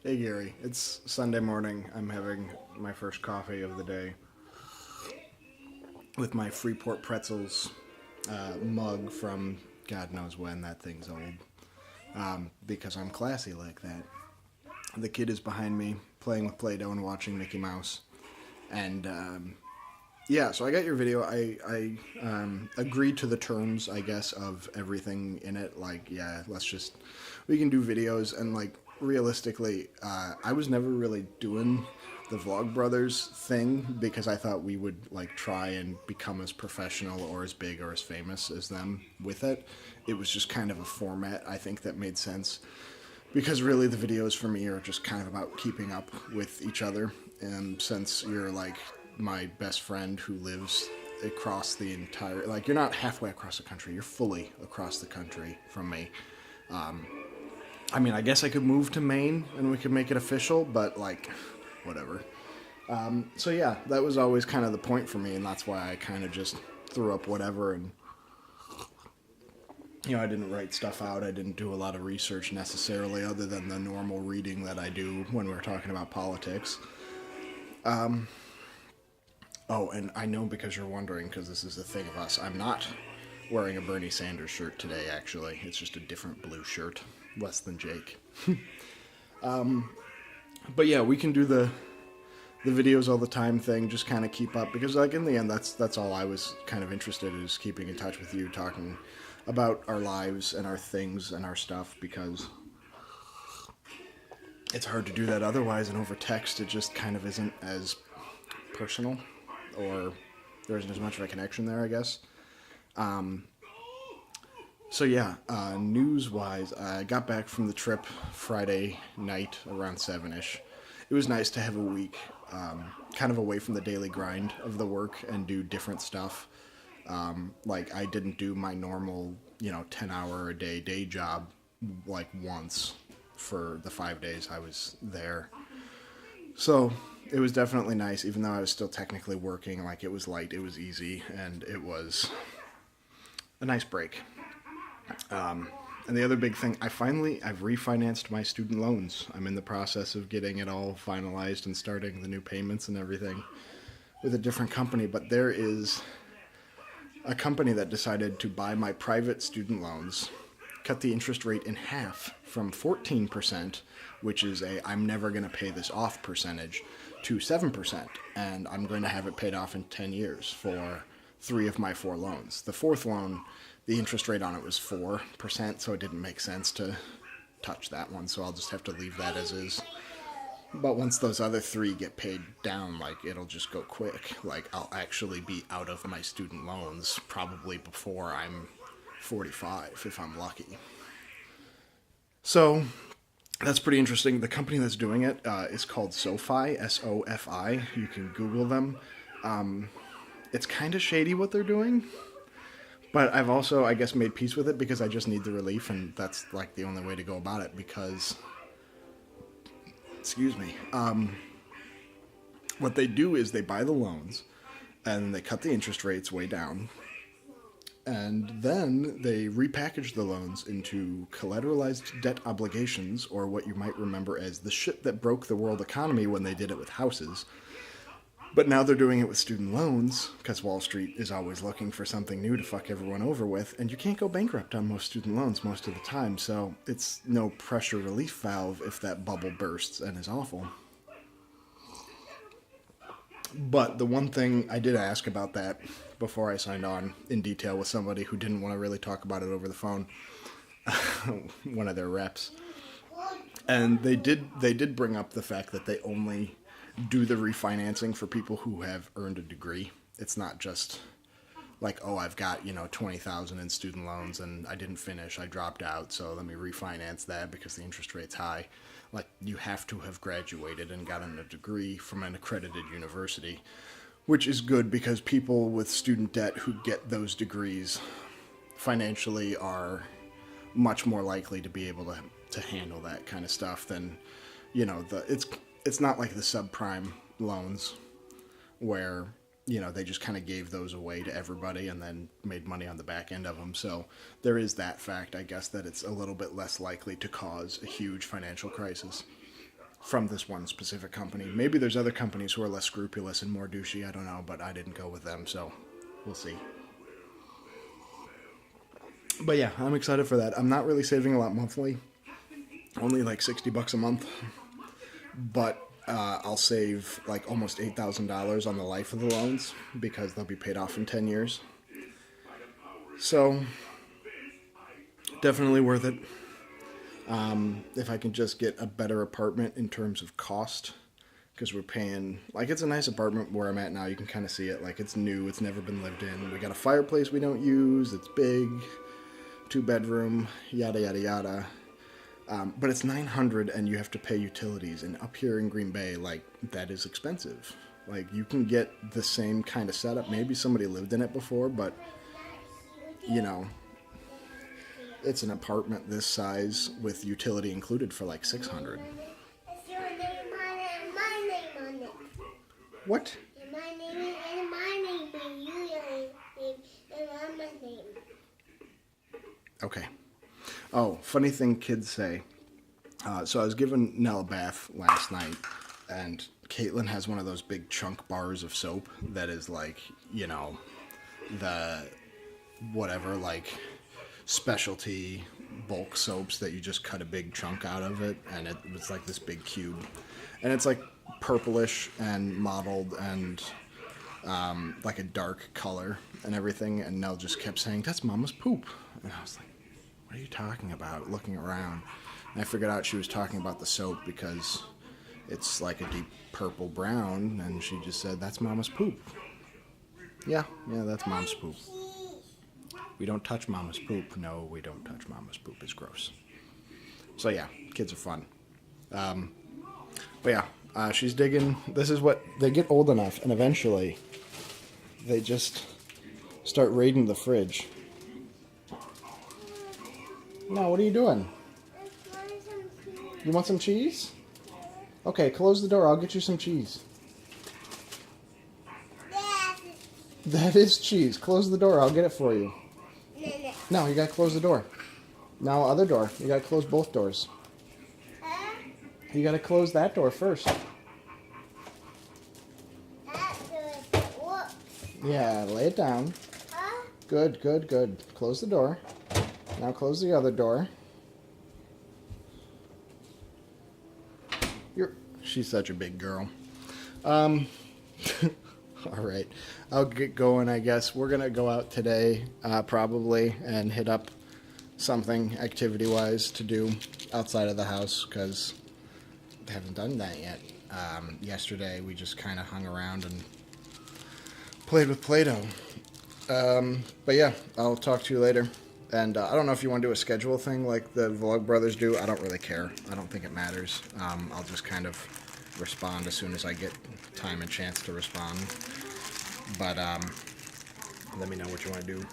Hey Gary, it's Sunday morning. I'm having my first coffee of the day with my Freeport Pretzels mug from God knows when. That thing's old. Because I'm classy like that. The kid is behind me playing with Play Doh and watching Mickey Mouse. And yeah, so I got your video. I agreed to the terms, I guess, of everything in it. Like, yeah, we can do videos. And, like, realistically, I was never really doing the Vlog Brothers thing because I thought we would, like, try and become as professional or as big or as famous as them with it. It was just kind of a format, I think, that made sense. Because really, the videos for me are just kind of about keeping up with each other. And since you're like my best friend who lives across the entire, like, you're not halfway across the country, you're fully across the country from me. I mean, I guess I could move to Maine and we could make it official, but like, whatever. So yeah, that was always kind of the point for me, and that's why I kind of just threw up whatever. And I didn't write stuff out. I didn't do a lot of research necessarily, other than the normal reading that I do when we're talking about politics. Oh, and I know because you're wondering, because this is a thing of us, I'm not wearing a Bernie Sanders shirt today, actually. It's just a different blue shirt, less than Jake. But yeah, we can do the videos all the time thing, just kind of keep up, because like in the end, that's all I was kind of interested in, is keeping in touch with you, talking about our lives and our things and our stuff, because it's hard to do that otherwise, and over text it just kind of isn't as personal, or there isn't as much of a connection there, I guess. So yeah, news-wise, I got back from the trip Friday night around 7-ish. It was nice to have a week kind of away from the daily grind of the work and do different stuff. Like, I didn't do my normal, 10-hour-a-day day job, like, once for the 5 days I was there. So it was definitely nice, even though I was still technically working. Like, it was light, it was easy, and it was a nice break. And the other big thing, I've refinanced my student loans. I'm in the process of getting it all finalized and starting the new payments and everything with a different company. But there is a company that decided to buy my private student loans, cut the interest rate in half from 14%, which is I'm never going to pay this off percentage, to 7%. And I'm going to have it paid off in 10 years for 3 of my 4 loans. The fourth loan, the interest rate on it was 4%, so it didn't make sense to touch that one, so I'll just have to leave that as is. But once those other 3 get paid down, like, it'll just go quick. Like, I'll actually be out of my student loans probably before I'm 45, if I'm lucky. So that's pretty interesting. The company that's doing it is called SoFi, SOFI. You can Google them. It's kind of shady what they're doing. But I've also, I guess, made peace with it because I just need the relief, and that's, like, the only way to go about it, because, excuse me, what they do is they buy the loans, and they cut the interest rates way down, and then they repackage the loans into collateralized debt obligations, or what you might remember as the shit that broke the world economy when they did it with houses. But now they're doing it with student loans, because Wall Street is always looking for something new to fuck everyone over with, and you can't go bankrupt on most student loans most of the time, so it's no pressure relief valve if that bubble bursts and is awful. But the one thing I did ask about that before I signed on in detail with somebody who didn't want to really talk about it over the phone, one of their reps, and they did bring up the fact that they only do the refinancing for people who have earned a degree. It's not just like, oh, I've got, $20,000 in student loans and I didn't finish, I dropped out, so let me refinance that because the interest rate's high. Like, you have to have graduated and gotten a degree from an accredited university, which is good because people with student debt who get those degrees financially are much more likely to be able to handle that kind of stuff than, it's not like the subprime loans where, they just kind of gave those away to everybody and then made money on the back end of them. So there is that fact, I guess, that it's a little bit less likely to cause a huge financial crisis. from this one specific company. Maybe there's other companies who are less scrupulous and more douchey, I don't know, but I didn't go with them, so we'll see. But yeah, I'm excited for that. I'm not really saving a lot monthly, only like $60 a month, but I'll save like almost $8,000 on the life of the loans because they'll be paid off in 10 years. So definitely worth it. If I can just get a better apartment in terms of cost, because we're paying, like, it's a nice apartment where I'm at now. You can kind of see it. Like, it's new. It's never been lived in. We got a fireplace we don't use. It's big. 2-bedroom. Yada, yada, yada. But it's $900 and you have to pay utilities. And up here in Green Bay, like, that is expensive. Like, you can get the same kind of setup. Maybe somebody lived in it before, but, you know, it's an apartment this size with utility included for like $600. What? My name and my name. Okay. Oh, funny thing kids say. So I was giving Nell a bath last night, and Caitlin has one of those big chunk bars of soap that is like, you know, the whatever, like, specialty bulk soaps that you just cut a big chunk out of it, and it was like this big cube, and it's like purplish and mottled and like a dark color and everything. And Nell just kept saying, "That's Mama's poop," and I was like, "What are you talking about?" Looking around, and I figured out she was talking about the soap because it's like a deep purple brown, and she just said, "That's Mama's poop." Yeah, that's Mom's poop. We don't touch Mama's poop. No, we don't touch Mama's poop. It's gross. So yeah, kids are fun. But yeah, she's digging. This is what, they get old enough, and eventually they just start raiding the fridge. No, what are you doing? You want some cheese? Okay, close the door. I'll get you some cheese. That is cheese. Close the door. I'll get it for you. No, you gotta close the door. Now, other door. You gotta close both doors. You gotta close that door first. Yeah, lay it down. Good, good, good. Close the door. Now close the other door. She's such a big girl. All right. I'll get going, I guess. We're going to go out today, probably, and hit up something activity-wise to do outside of the house, because I haven't done that yet. Yesterday, we just kind of hung around and played with Play-Doh. But yeah, I'll talk to you later. And I don't know if you want to do a schedule thing like the Vlog Brothers do. I don't really care. I don't think it matters. I'll just kind of respond as soon as I get time and chance to respond. But let me know what you want to do.